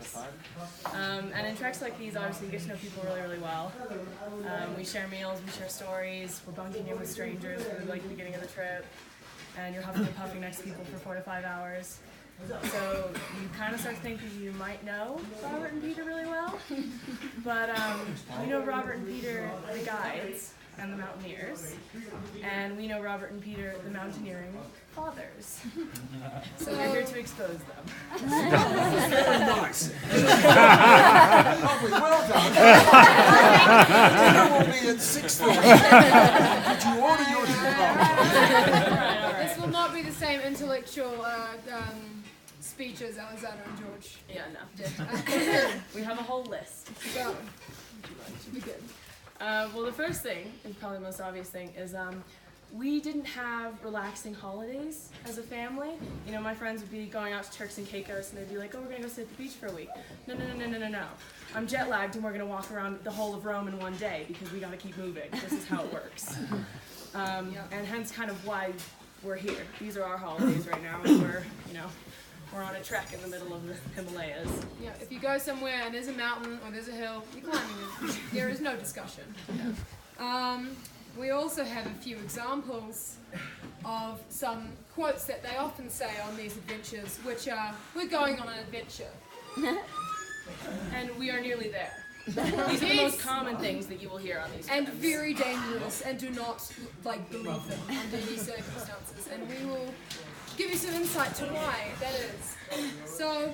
treks. And in treks like these, obviously, you get to know people really, really well. We share meals, we share stories, we're bunking in with strangers at like the beginning of the trip, and you're huffing and puffing next to people for 4 to 5 hours. So you kind of start to think that you might know Robert and Peter really well, but you know Robert and Peter, the guides, and the mountaineers, and we know Robert and Peter, the mountaineering fathers. So we're here to expose them. Very nice. Lovely, well done. Dinner will be at 6:30. Did you order your dinner? This will not be the same intellectual speeches Alexander and George Yeah, no. did. We have a whole list. So, should be good. Well, the first thing, and probably the most obvious thing, is we didn't have relaxing holidays as a family. You know, my friends would be going out to Turks and Caicos, and they'd be like, oh, we're going to go sit at the beach for a week. No. I'm jet lagged, and we're going to walk around the whole of Rome in one day, because we got to keep moving. This is how it works. And hence kind of why we're here. These are our holidays right now, and we're on a trek in the middle of the Himalayas. Yeah, if you go somewhere and there's a mountain or there's a hill, you're climbing it. There is no discussion. We also have a few examples of some quotes that they often say on these adventures, which are, we're going on an adventure. And we are nearly there. These are the most common things that you will hear on these and trips. very dangerous, and do not believe them under these circumstances. And we will give you some insight to why that is. So,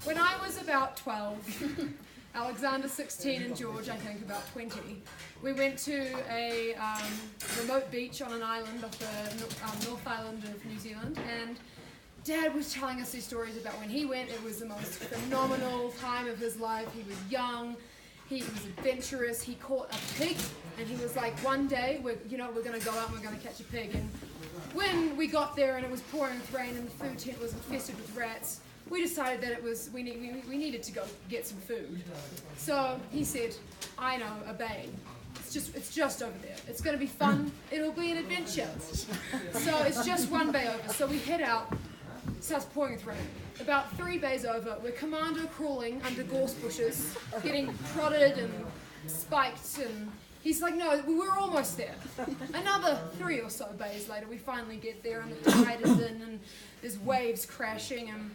when I was about 12, Alexander 16 and George, I think, about 20, we went to a remote beach on an island off the North Island of New Zealand, and Dad was telling us these stories about when he went. It was the most phenomenal time of his life. He was young, he was adventurous, he caught a pig, and he was like, one day we're going to go out and we're going to catch a pig. And when we got there and it was pouring with rain and the food tent was infested with rats, we decided that we needed to go get some food. So he said, I know, a bay. It's just over there. It's going to be fun. It'll be an adventure. So it's just one bay over. So we head out. Starts pouring with rain. About 3 bays over, we're commando crawling under gorse bushes, getting prodded and spiked, and he's like, no, we're almost there. Another 3 or so bays later, we finally get there, and the tide is in, and there's waves crashing, and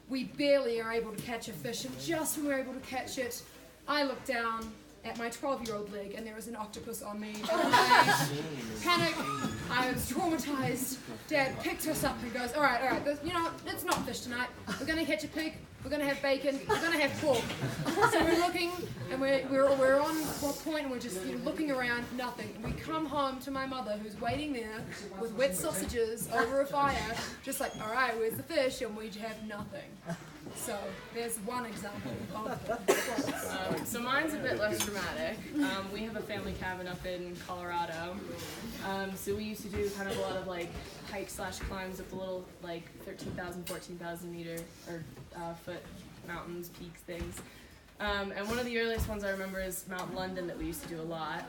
we barely are able to catch a fish, and just when we're able to catch it, I look down at my 12-year-old leg, and there was an octopus on me. And I panic. I was traumatized. Dad picked us up and goes, all right, it's not fish tonight. We're going to catch a pig. We're going to have bacon. We're going to have pork. So we're looking, and we're on a point, and we're just looking around, nothing. And we come home to my mother, who's waiting there with wet sausages over a fire, just like, all right, where's the fish? And we have nothing. So there's one example of the so mine's a bit less dramatic. We have a family cabin up in Colorado. So we used to do kind of a lot of hike/climbs up the little 13,000, 14,000 meter or foot mountains, peaks, things. And one of the earliest ones I remember is Mount London that we used to do a lot.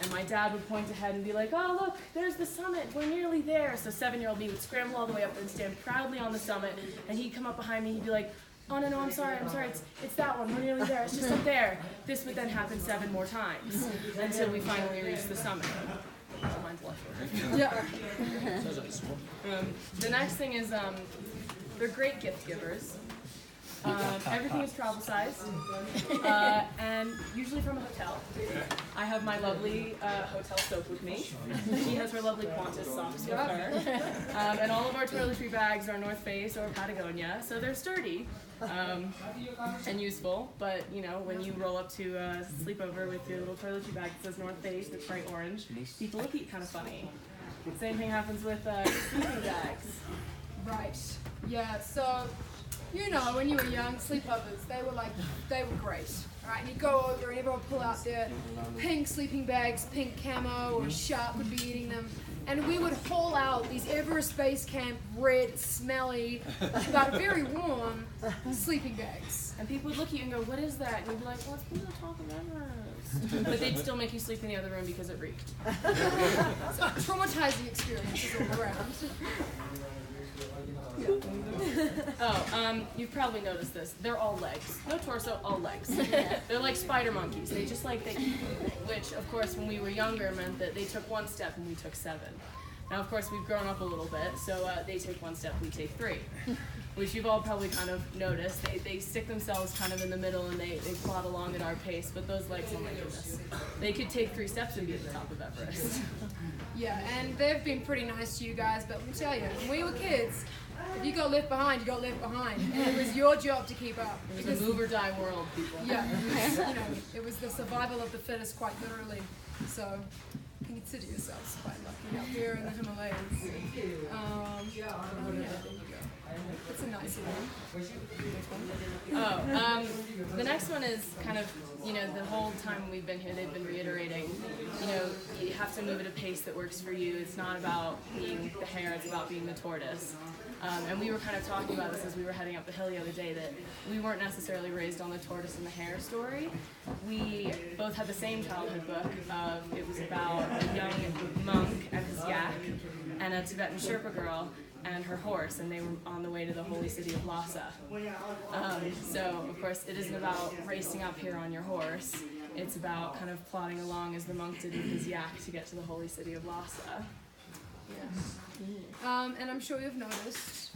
And my dad would point ahead and be like, oh, look, there's the summit. We're nearly there. So 7-year-old me would scramble all the way up and stand proudly on the summit. And he'd come up behind me. He'd be like, oh, no, I'm sorry. It's that one. We're nearly there. It's just up there. This would then happen 7 more times until we finally reached the summit. Mine's a lot shorter. Yeah. The next thing is they're great gift givers. Everything is travel sized, and usually from a hotel. I have my lovely hotel soap with me. She has her lovely Qantas socks with her. And all of our toiletry bags are North Face or Patagonia, so they're sturdy and useful. But when you roll up to a sleepover with your little toiletry bag that says North Face, it's bright orange, people look at you kind of funny. Same thing happens with sleeping bags. Right. Yeah. So. When you were young, sleepovers, they were great. Right, and you go over and everyone would pull out their pink sleeping bags, pink camo, or a shark would be eating them. And we would haul out these Everest Base Camp red, smelly, but very warm sleeping bags. And people would look at you and go, what is that? And you'd be like, well, it's from the top of Everest. But they'd still make you sleep in the other room because it reeked. So traumatizing experiences all around. Oh, you've probably noticed this. They're all legs. No torso, all legs. They're like spider monkeys. They just like, which of course when we were younger meant that they took 1 step and we took 7. Now of course we've grown up a little bit, so they take 1 step, we take 3. Which you've all probably kind of noticed. They stick themselves kind of in the middle and they plod along at our pace, but those legs, oh my goodness. They could take 3 steps and be at the top of Everest. Yeah, and they've been pretty nice to you guys, but let me tell you, when we were kids, if you got left behind, you got left behind. And it was your job to keep up. It was a move or die world, people. Yeah, it was the survival of the fittest quite literally. So you can consider yourselves quite lucky out there in the Himalayas. Yeah, there you go. It's a nice one. Oh, the next one is kind of, the whole time we've been here, they've been reiterating, you have to move at a pace that works for you. It's not about being the hare, it's about being the tortoise. And we were kind of talking about this as we were heading up the hill the other day, that we weren't necessarily raised on the tortoise and the hare story. We both had the same childhood book. It was about a young monk and his yak, and a Tibetan Sherpa girl and her horse, and they were on the way to the holy city of Lhasa. So, of course, it isn't about racing up here on your horse. It's about kind of plodding along as the monk did with his yak to get to the holy city of Lhasa. Yeah. And I'm sure you've noticed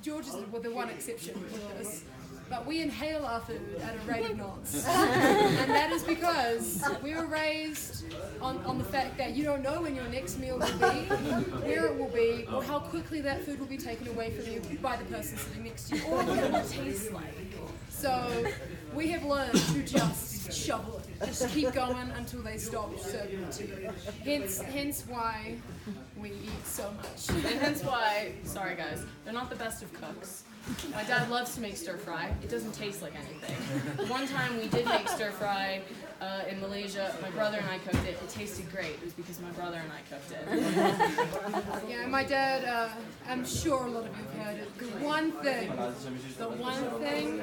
George is the one exception with this, but we inhale our food at a rate of knots. And that is because we were raised on the fact that you don't know when your next meal will be, where it will be, or how quickly that food will be taken away from you by the person sitting next to you, or what it will taste like. So we have learned to just shovel it, just keep going until they stop serving it to you. Hence why we eat so much. And hence why, sorry guys, they're not the best of cooks. My dad loves to make stir fry. It doesn't taste like anything. One time we did make stir fry in Malaysia. My brother and I cooked it. It tasted great. It was because my brother and I cooked it. Yeah, my dad, I'm sure a lot of you have heard it. The one thing,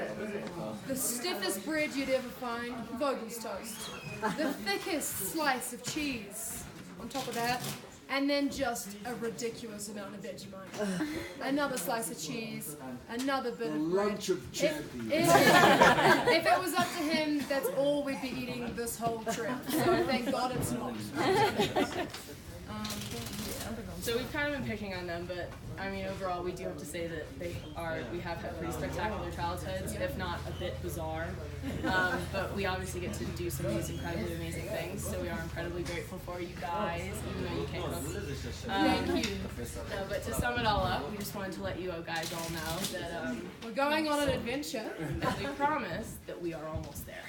the stiffest bread you'd ever find, Vogel's toast. The thickest slice of cheese on top of that. And then just a ridiculous amount of Vegemite. Another slice of cheese, another bit of bread. Lunch of champions. If it was up to him, that's all we'd be eating this whole trip. So thank God it's not. So we've kind of been picking on them, but I mean overall we do have to say that we have had pretty spectacular childhoods, if not a bit bizarre. But we obviously get to do some of these incredibly amazing things, so we are incredibly grateful for you guys, even though you can't cook. Thank you. But to sum it all up, we just wanted to let you guys all know that We're going on an adventure. and we promise that we are almost there.